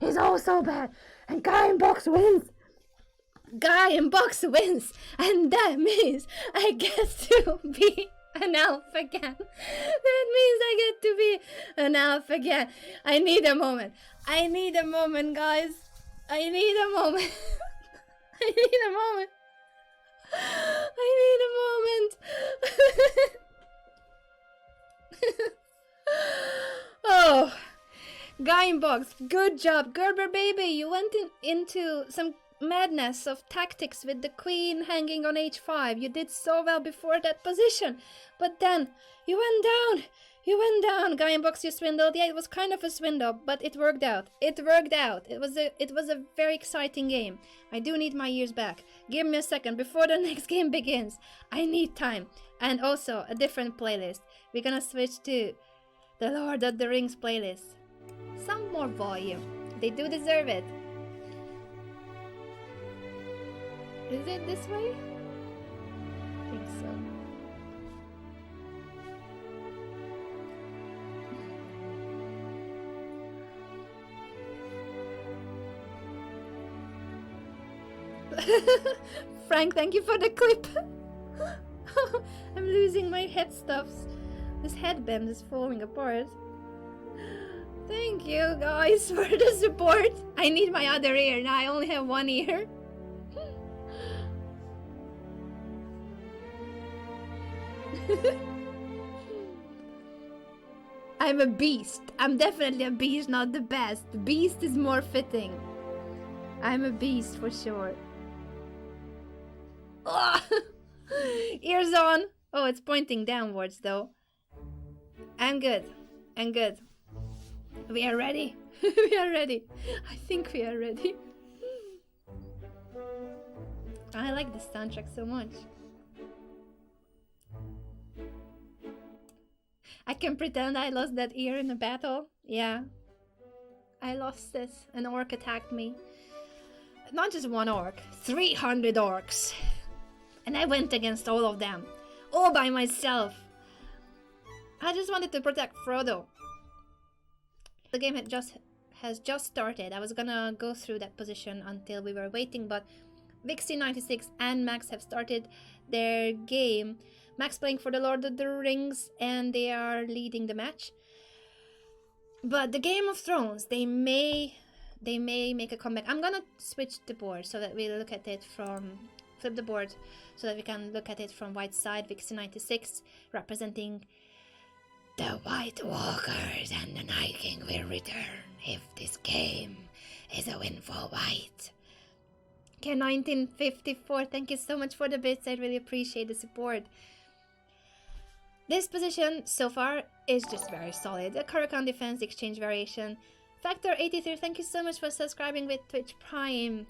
S3: is also bad. And Guy in Box wins.
S2: Guy in Box wins, and that means I get to be an elf again. That means I get to be an elf again. I need a moment, guys. I need a moment. I need a moment. Oh, Guy in Box, good job. Gerber baby, you went into some madness of tactics with the Queen hanging on h5. You did so well before that position, but then you went down. Guy in Box, you swindled. Yeah, it was kind of a swindle, but it worked out. It was a very exciting game. I do need my ears back. Give me a second before the next game begins. I need time, and also a different playlist. We're gonna switch to the Lord of the Rings playlist. Some more volume. They do deserve it. Is it this way? I think so. Frank, thank you for the clip. I'm losing my head stuffs. This headband is falling apart. Thank you guys for the support. I need my other ear. Now I only have one ear. I'm a beast. I'm definitely a beast, not the best. The beast is more fitting. I'm a beast for sure. Ears on. Oh, it's pointing downwards though. I'm good. We are ready. We are ready. I think we are ready. I like this soundtrack so much. I can pretend I lost that ear in a battle. Yeah. I lost it. An orc attacked me. Not just one orc. 300 orcs. And I went against all of them. All by myself. I just wanted to protect Frodo. The game has just started. I was gonna go through that position until we were waiting, but Vixie96 and Max have started their game. Max playing for the Lord of the Rings, and they are leading the match. But the Game of Thrones, they may make a comeback. I'm gonna switch the board so that we look at it from... flip the board so that we can look at it from white side. Vixie96 representing the White Walkers, and the Night King will return if this game is a win for white. Okay, 1954, thank you so much for the bits. I really appreciate the support. This position so far is just very solid. A Karakan defense, exchange variation, Factor83, thank you so much for subscribing with Twitch Prime.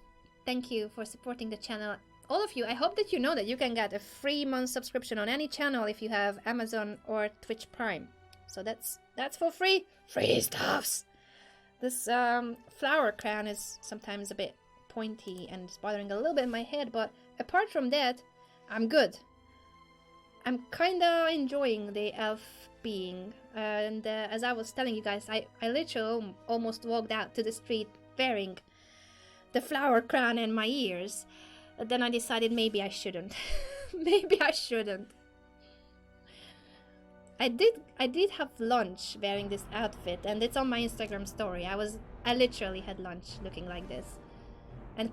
S2: Thank you for supporting the channel. All of you, I hope that you know that you can get a free month subscription on any channel if you have Amazon or Twitch Prime. So that's for free. Free stuffs. This flower crown is sometimes a bit pointy and it's bothering a little bit in my head, but apart from that, I'm good. I'm kinda enjoying the elf being, and as I was telling you guys, I literally almost walked out to the street wearing the flower crown in my ears. Then I decided maybe I shouldn't. Maybe I shouldn't. I did have lunch wearing this outfit, and it's on my Instagram story. I literally had lunch looking like this, and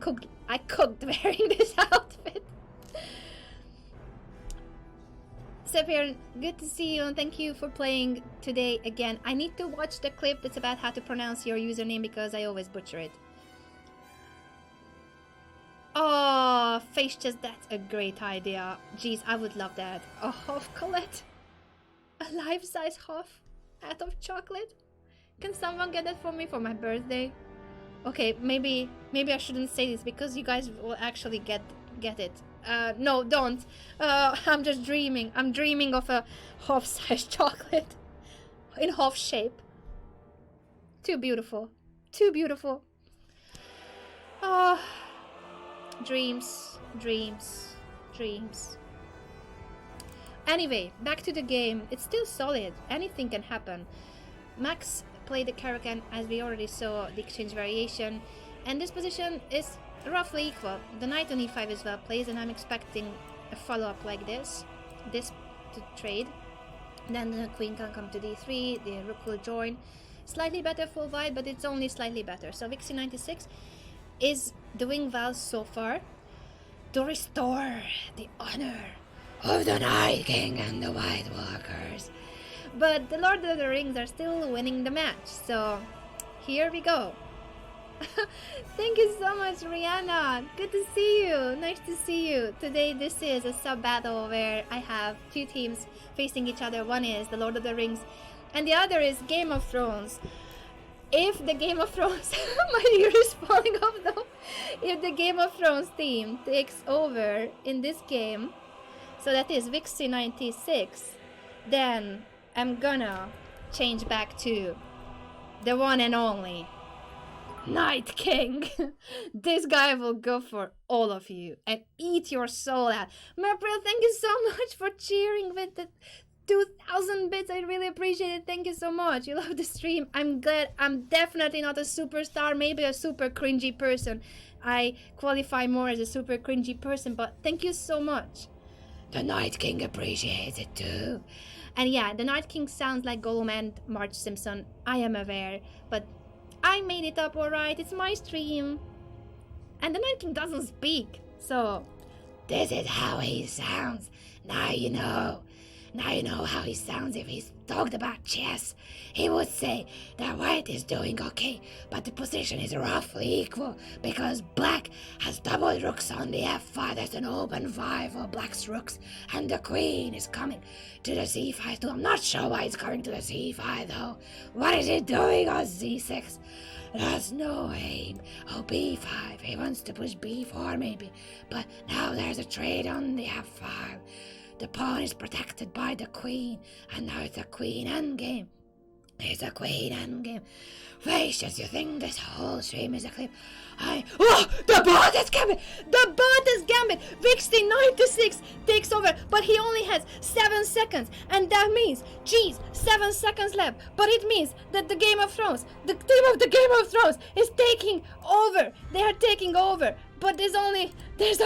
S2: I cooked wearing this outfit. Sepir, good to see you and thank you for playing today again. I need to watch the clip that's about how to pronounce your username because I always butcher it. Oh, face chest, that's a great idea. Jeez, I would love that. A Hoff Colette. A life-size Hoff out of chocolate. Can someone get that for me for my birthday? Okay, maybe I shouldn't say this because you guys will actually get it. No, don't. I'm just dreaming. I'm dreaming of a Hoff-sized chocolate in Hoff shape. Too beautiful. Too beautiful. Oh, dreams, dreams, dreams. Anyway, back to the game. It's still solid. Anything can happen. Max played the Karakan as we already saw the exchange variation, and this position is roughly equal. The knight on e5 is well placed, and I'm expecting a follow-up like this to trade. Then the queen can come to d3, the rook will join. Slightly better full wide, but it's only slightly better. So Vixie96 is doing well so far to restore the honor of the Night King and the White Walkers. But the Lord of the Rings are still winning the match, so here we go. Thank you so much, Rihanna. Good to see you. Nice to see you. Today this is a sub battle where I have two teams facing each other. One is the Lord of the Rings and the other is Game of Thrones. If the Game of Thrones my ear is falling off though. If the Game of Thrones team takes over in this game, so that is Vixie96, then I'm gonna change back to the one and only Night King. This guy will go for all of you and eat your soul out. Merpril, thank you so much for cheering with the 2,000 bits. I really appreciate it. Thank you so much. You love the stream. I'm glad. I'm definitely not a superstar, maybe a super cringy person. I qualify more as a super cringy person, but thank you so much. The Night King appreciates it too. And yeah, the Night King sounds like Gollum and Marge Simpson. I am aware, but I made it up alright. It's my stream. And the Night King doesn't speak, so this is how he sounds. Now you know. Now you know how he sounds if he's talked about chess. He would say that white is doing okay, but the position is roughly equal because black has double rooks on the f5. There's an open 5 for black's rooks, and the queen is coming to the c5 too. I'm not sure why it's coming to the c5 though. What is he doing on c6? There's no aim. Oh, b5. He wants to push b4 maybe, but now there's a trade on the f5. The pawn is protected by the queen, and now it's a queen endgame. It's a queen endgame. Gracious, you think this whole stream is a clip? Oh, the bot is gambit! The bot is gambit! Vixie96 takes over, but he only has 7 seconds, and that means, geez, 7 seconds left. But it means that the Game of Thrones, the team of the Game of Thrones is taking over. They are taking over. But there's only 7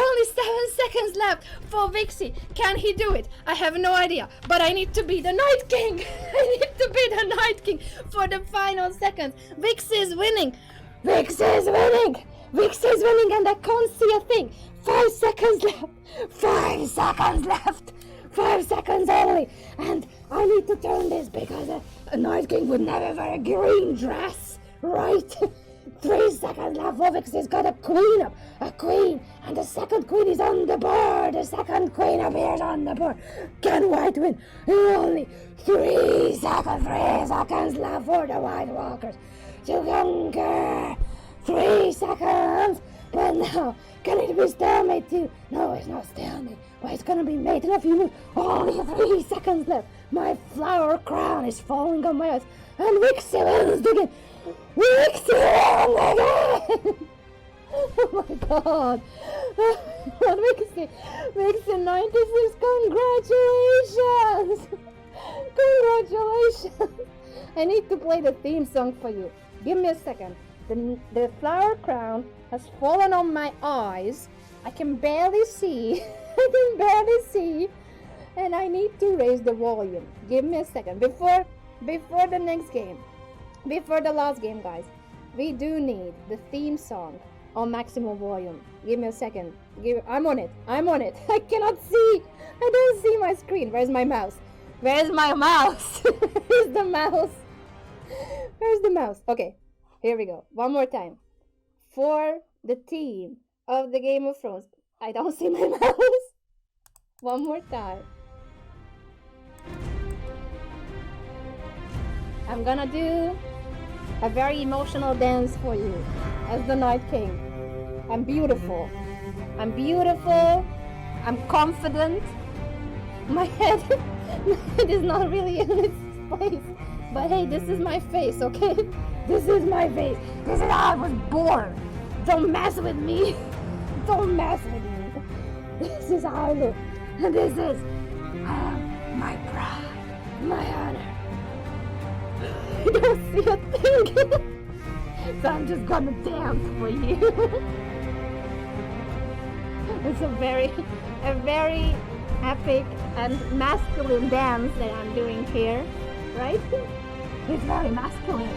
S2: seconds left for Vixie. Can he do it? I have no idea. But I need to be the Night King. I need to be the Night King for the final seconds. Vixie is winning. Vixie is winning. Vixie is winning, and I can't see a thing. 5 seconds left. 5 seconds left. 5 seconds only. And I need to turn this because a Night King would never wear a green dress, right?
S3: 3 seconds left. Vovix has got a queen up. A queen. And the second queen is on the board. The second queen appears on the board. Can White win? Only 3 seconds. 3 seconds left for the White Walkers to conquer. 3 seconds. But now, can it be stalemate too? No, it's not stalemate. Well, it's gonna be mate in a few moves. Only 3 seconds left. My flower crown is falling on my eyes. And Wixie wins again. Wixie wins again. Oh my god. Wixie. Wixie 96. Congratulations. Congratulations. I need to play the theme song for you. Give me a second. The flower crown has fallen on my eyes. I can barely see. I can barely see. And I need to raise the volume. Give me a second. Before the next game. Before the last game, guys. We do need the theme song on maximum volume. Give me a second. I'm on it. I'm on it. I cannot see. I don't see my screen. Where's my mouse? Where's my mouse? Where's the mouse? Where's the mouse? Okay. Here we go. One more time. For the team of the Game of Thrones. I don't see my mouse. One more time. I'm gonna do a very emotional dance for you as the Night King. I'm beautiful. I'm beautiful. I'm confident. My head is not really in its place. But hey, this is my face, okay? This is my face. This is how I was born. Don't mess with me. Don't mess with me. This is how I look. And this is my pride, my honor. I don't see a thing. So I'm just gonna dance for you. It's a very epic and masculine dance that I'm doing here, right? It's very masculine.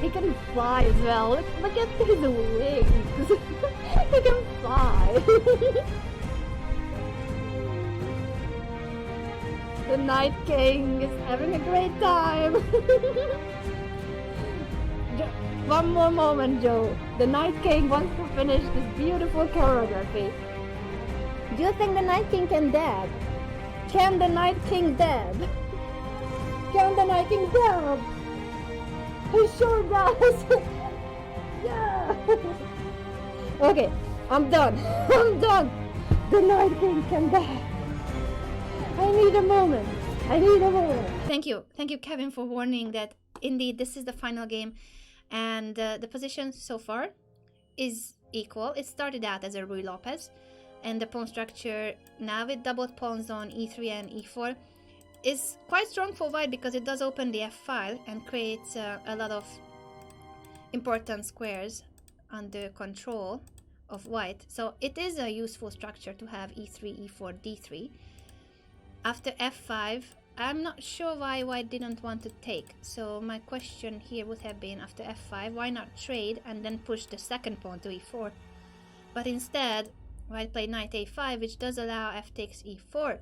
S3: He can fly as well. Look at his wings. He can fly. The Night King is having a great time. One more moment, Joe. The Night King wants to finish this beautiful choreography. Do you think the Night King can dab? Can the Night King dab? Can the Night King dab? He sure does. Yeah. Okay, I'm done. I'm done. The Night King can dab. I need a moment. I need a moment.
S1: Thank you, Kevin, for warning that indeed this is the final game, and the position so far is equal. It started out as a Ruy Lopez, and the pawn structure now with doubled pawns on e3 and e4 is quite strong for white because it does open the f file and creates a lot of important squares under control of white. So it is a useful structure to have e3, e4, d3. After f5, I'm not sure why white didn't want to take. So my question here would have been, after f5, why not trade and then push the second pawn to e4? But instead, white played knight a5, which does allow f takes e4.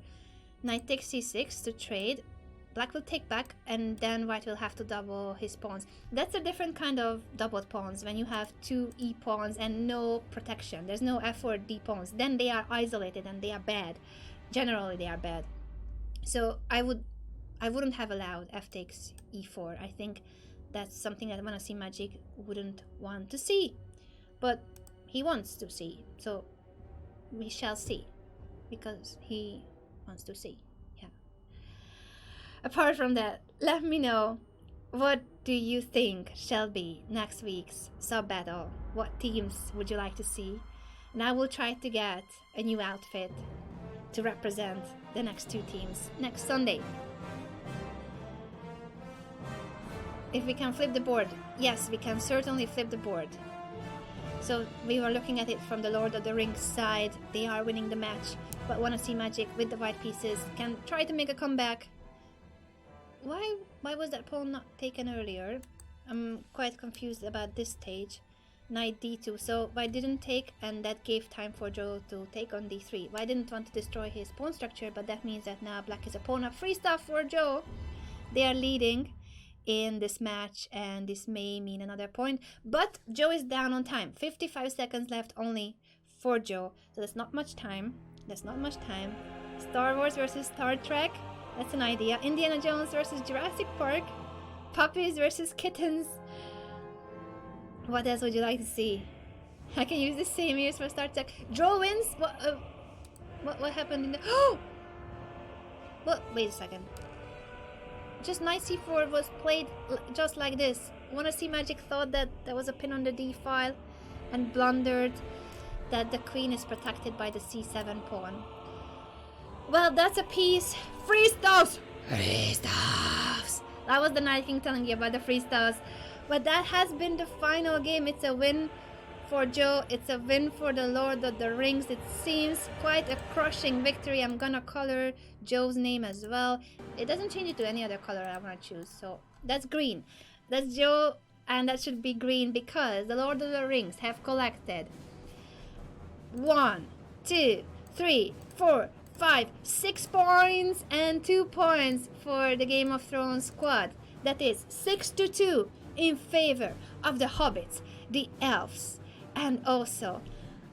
S1: Knight takes c6 to trade. Black will take back, and then white will have to double his pawns. That's a different kind of doubled pawns, when you have two e pawns and no protection. There's no f or d pawns. Then they are isolated and they are bad. Generally, they are bad. So I wouldn't have allowed f takes e4. I think that's something that Manasi Magic wouldn't want to see. But he wants to see. So we shall see. Because he wants to see. Yeah. Apart from that, let me know, what do you think shall be next week's sub battle? What teams would you like to see? And I will try to get a new outfit to represent the next two teams next Sunday. If we can flip the board, yes, we can certainly flip the board. So we were looking at it from the Lord of the Rings side. They are winning the match, but Manasi Magic with the white pieces can try to make a comeback. Why was that pawn not taken earlier? I'm quite confused about this stage.
S2: knight d2. So white didn't take, and that gave time for Joe to take on d3. White didn't want to destroy his pawn structure, but that means that now black is a pawn up. Free stuff for Joe. They are leading in this match, and this may mean another point, but Joe is down on time. 55 seconds left only for Joe, so that's not much time. Star Wars versus Star Trek, that's an idea. Indiana Jones versus Jurassic Park. Puppies versus kittens. What else would you like to see? I can use the same ears for Star Trek. Joe wins. What happened in the what? Wait a second. Just knight c4 was played just like this. Wanna see Magic thought that there was a pin on the d file and blundered that the queen is protected by the c7 pawn. Well, that's a piece. Free stuffs! Free stuffs! That was the Night King telling you about the free stuffs. But that has been the final game. It's a win for Joe. It's a win for the Lord of the Rings. It seems quite a crushing victory. I'm gonna color Joe's name as well. It doesn't change it to any other color I wanna choose. So that's green. That's Joe, and that should be green because the Lord of the Rings have collected 1, 2, 3, 4, 5, 6 points and 2 points for the Game of Thrones squad. That is 6-2 in favor of the hobbits, the elves, and also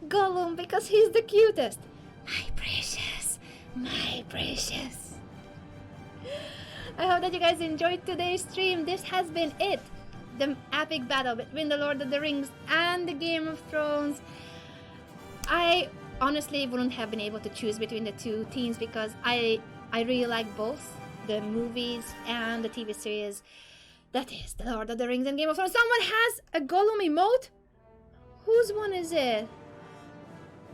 S2: Gollum because he's the cutest. My precious, my precious. I hope that you guys enjoyed today's stream. This has been it. The epic battle between the Lord of the Rings and the Game of Thrones. I honestly wouldn't have been able to choose between the two teams because I really like both the movies and the TV series. That is the Lord of the Rings and Game of Thrones. Someone has a Gollum emote? Whose one is it?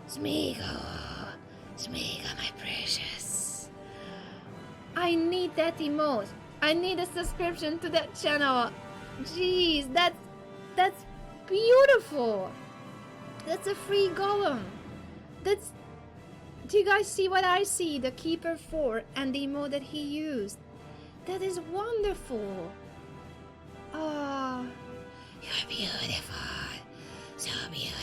S2: Smeagol. Smeagol, my precious. I need that emote. I need a subscription to that channel. Jeez, that's beautiful. That's a free Gollum. Do you guys see what I see? The Keeper 4 and the emote that he used. That is wonderful. Oh, you're beautiful. So beautiful.